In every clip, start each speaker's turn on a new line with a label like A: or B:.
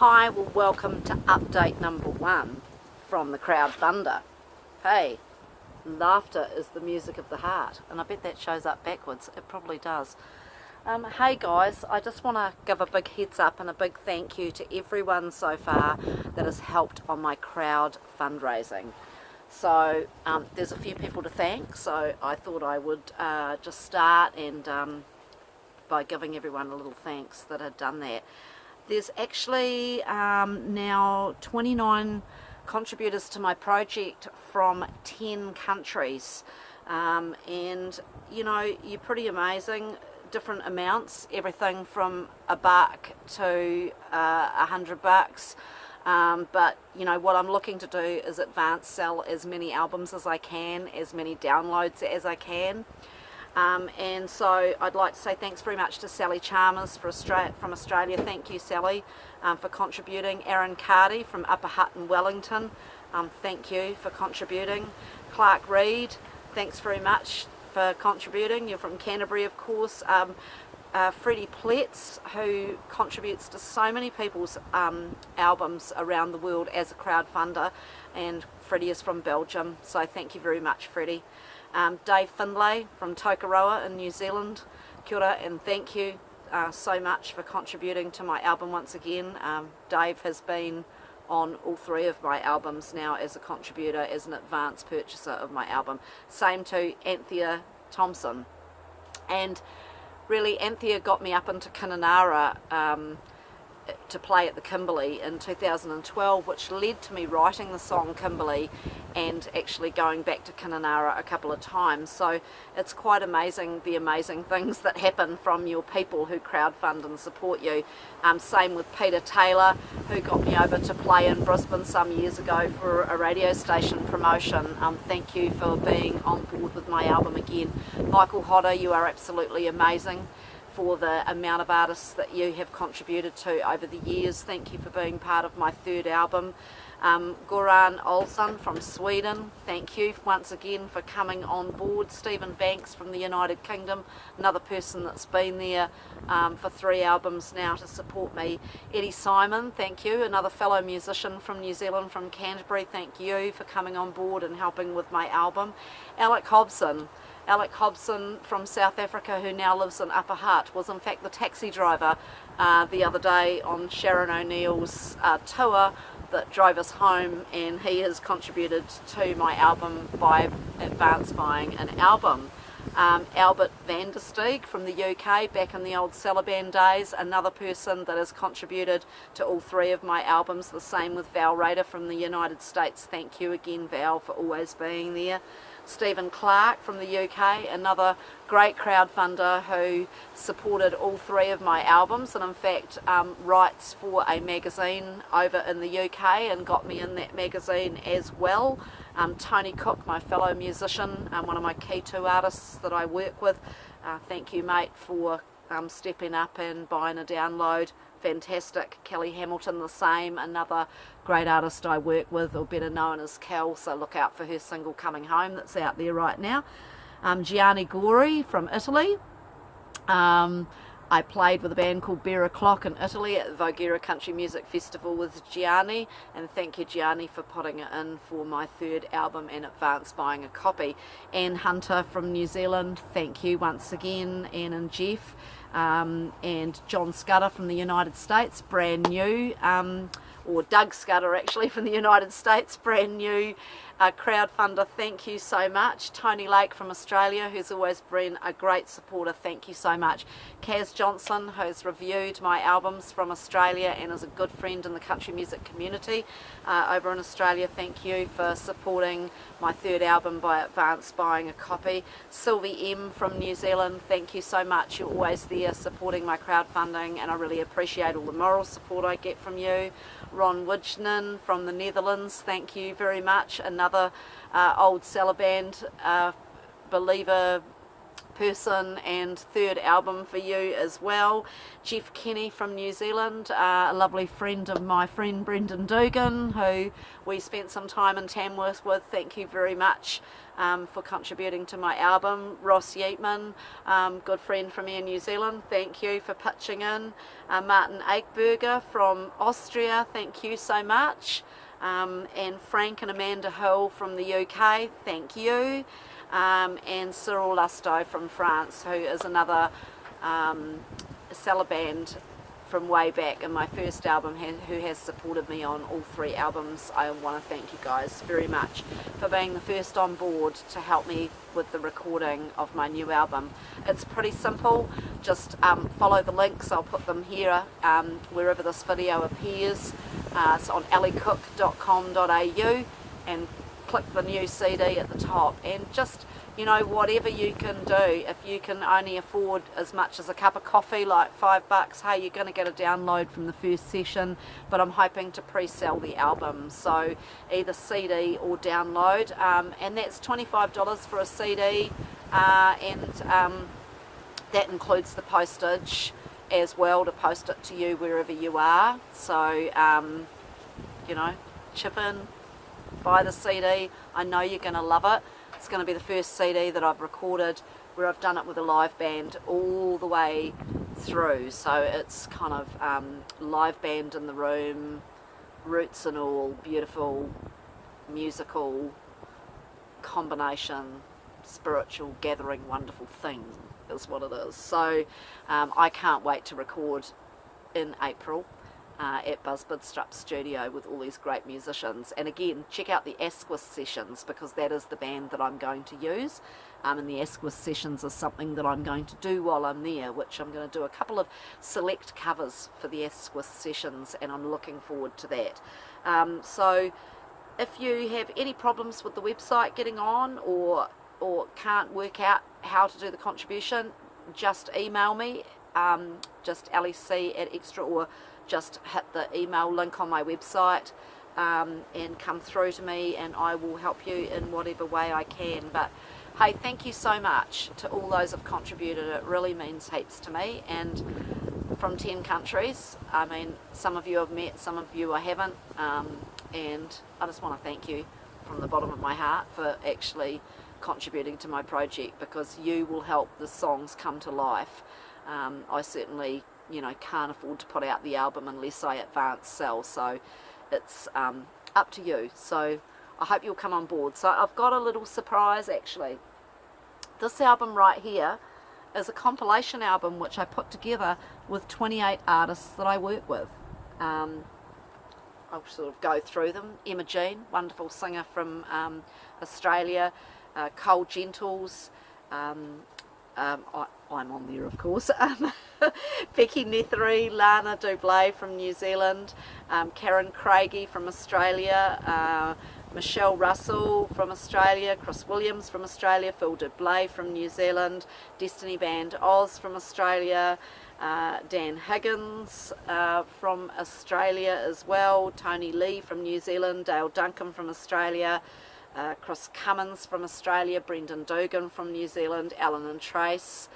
A: Hi, well, welcome to update number 1 from the crowdfunder. Hey, laughter is the music of the heart, and I bet that shows up backwards. It probably does. Hey guys, I just want to give a big heads up and a big thank you to everyone so far that has helped on my crowd fundraising. So there's a few people to thank, so I thought I would just start and by giving everyone a little thanks that had done that. There's actually now 29 contributors to my project from 10 countries, and you know, you're pretty amazing. Different amounts, everything from $1 to $100. But you know what I'm looking to do is advance sell as many albums as I can, as many downloads as I can. And so I'd like to say thanks very much to Sally Chalmers from Australia. Thank you, Sally, for contributing. Aaron Cardy from Upper Hutt in Wellington, thank you for contributing. Clark Reed, thanks very much for contributing. You're from Canterbury, of course. Freddie Pletz, who contributes to so many people's albums around the world as a crowdfunder, and Freddie is from Belgium, so thank you very much, Freddie. Dave Findlay from Tokoroa in New Zealand, kia ora, and thank you so much for contributing to my album once again. Dave has been on all 3 of my albums now as a contributor, as an advance purchaser of my album. Same to Anthea Thompson. And really, Anthea got me up into Kununurra to play at the Kimberley in 2012, which led to me writing the song Kimberley and actually going back to Kununurra a couple of times. So it's quite amazing, the amazing things that happen from your people who crowdfund and support you. Same with Peter Taylor, who got me over to play in Brisbane some years ago for a radio station promotion. Thank you for being on board with my album again. Michael Hodder, you are absolutely amazing for the amount of artists that you have contributed to over the years. Thank you for being part of my 3rd album. Goran Olsson from Sweden, thank you once again for coming on board. Stephen Banks from the United Kingdom, another person that's been there for 3 albums now to support me. Eddie Simon, thank you, another fellow musician from New Zealand, from Canterbury, thank you for coming on board and helping with my album. Alec Hobson from South Africa, who now lives in Upper Hutt, was in fact the taxi driver the other day on Sharon O'Neill's tour that drove us home, and he has contributed to my album by advance buying an album. Albert van der Steeg from the UK, back in the old Cellar Band days, another person that has contributed to all 3 of my albums. The same with Val Rader from the United States. Thank you again, Val, for always being there. Stephen Clark from the UK, another great crowdfunder who supported all 3 of my albums, and in fact writes for a magazine over in the UK and got me in that magazine as well. Tony Cook, my fellow musician, one of my key 2 artists that I work with, thank you, mate, for stepping up and buying a download. Fantastic. Kelly Hamilton, the same, another great artist I work with, or better known as Kel, so look out for her single Coming Home that's out there right now. Gianni Gori from Italy. I played with a band called Bear O'Clock in Italy at the Voghera Country Music Festival with Gianni, and thank you, Gianni, for putting it in for my 3rd album and advance buying a copy. Anne Hunter from New Zealand, thank you once again, Anne and Jeff. And John Scudder from the United States, brand new, or Doug Scudder actually from the United States, brand new crowdfunder, thank you so much. Tony Lake from Australia, who's always been a great supporter, thank you so much. Kaz Johnson, who's reviewed my albums from Australia and is a good friend in the country music community over in Australia, thank you for supporting my 3rd album by advance buying a copy. Sylvie M from New Zealand, thank you so much, you're always there supporting my crowdfunding, and I really appreciate all the moral support I get from you. Ron Widgenon from the Netherlands, thank you very much, another old Cellar Band believer person and third album for you as well. Jeff Kenny from New Zealand, a lovely friend of my friend Brendan Dugan, who we spent some time in Tamworth with. Thank you very much for contributing to my album. Ross Yeatman, good friend from Air New Zealand, thank you for pitching in. Martin Eichberger from Austria, thank you so much. And Frank and Amanda Hill from the UK, thank you. And Cyril Lusto from France, who is another cellar band from way back in my first album, who has supported me on all 3 albums. I want to thank you guys very much for being the first on board to help me with the recording of my new album. It's pretty simple, just follow the links, I'll put them here wherever this video appears. It's on elliecook.com.au, and click the new CD at the top, and just, you know, whatever you can do. If you can only afford as much as a cup of coffee, like $5, hey, you're going to get a download from the first session, but I'm hoping to pre-sell the album, so either CD or download, and that's $25 for a CD, and that includes the postage as well, to post it to you wherever you are. So you know, chip in, buy the CD. I know you're going to love it. It's going to be the first CD that I've recorded where I've done it with a live band all the way through, so it's kind of live band in the room, roots and all, beautiful musical combination, spiritual gathering, wonderful thing is what it is. So I can't wait to record in April at Buzz Bidstrup Studio with all these great musicians. And again, check out the Asquith Sessions, because that is the band that I'm going to use, and the Asquith Sessions is something that I'm going to do while I'm there, which I'm going to do a couple of select covers for the Asquith Sessions, and I'm looking forward to that. So if you have any problems with the website getting on, or can't work out how to do the contribution, just email me, just lec@extra, or just hit the email link on my website and come through to me, and I will help you in whatever way I can. But hey, thank you so much to all those who've contributed. It really means heaps to me, and from 10 countries. I mean, some of you I've met, some of you I haven't, and I just want to thank you from the bottom of my heart for actually contributing to my project, because you will help the songs come to life. I certainly, you know, can't afford to put out the album unless I advance sell, so it's up to you. So I hope you'll come on board. So I've got a little surprise actually. This album right here is a compilation album which I put together with 28 artists that I work with. I'll sort of go through them. Emma Jean, wonderful singer from Australia. Cole Gentles, I'm on there of course, Becky Nethery, Lana Dublé from New Zealand, Karen Craigie from Australia, Michelle Russell from Australia, Chris Williams from Australia, Phil Dublé from New Zealand, Destiny Band Oz from Australia, Dan Higgins from Australia as well, Tony Lee from New Zealand, Dale Duncan from Australia, Chris Cummins from Australia, Brendan Dugan from New Zealand, Alan and Trace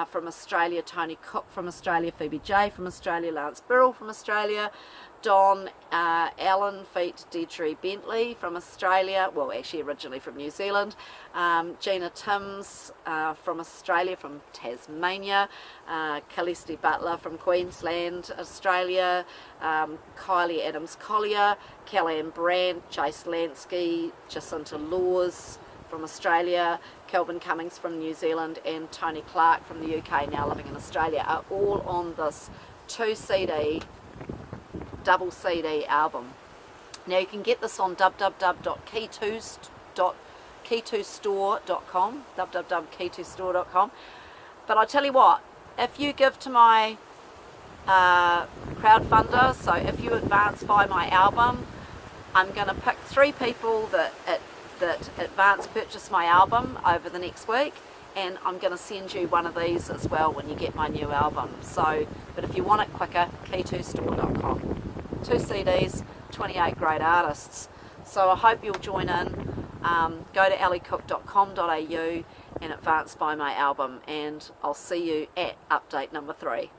A: from Australia, Tony Cook from Australia, Phoebe J from Australia, Lance Birrell from Australia, Don Allen feat Deirdre Bentley from Australia, well actually originally from New Zealand, Gina Timms from Australia, from Tasmania, Callisti Butler from Queensland, Australia, Kylie Adams Collier, Kellyanne Brandt, Jace Lansky, Jacinta Laws from Australia, Kelvin Cummings from New Zealand, and Tony Clark from the UK, now living in Australia, are all on this 2-CD double CD album. Now you can get this on www.key2store.com, www.key2store.com. But I tell you what, if you give to my crowdfunder, so if you advance buy my album, I'm going to pick 3 people that advance purchase my album over the next week, and I'm going to send you one of these as well when you get my new album. So, but if you want it quicker, key2store.com. 2 CDs, 28 great artists. So I hope you'll join in. go to elliecook.com.au and advance buy my album, and I'll see you at update number 3.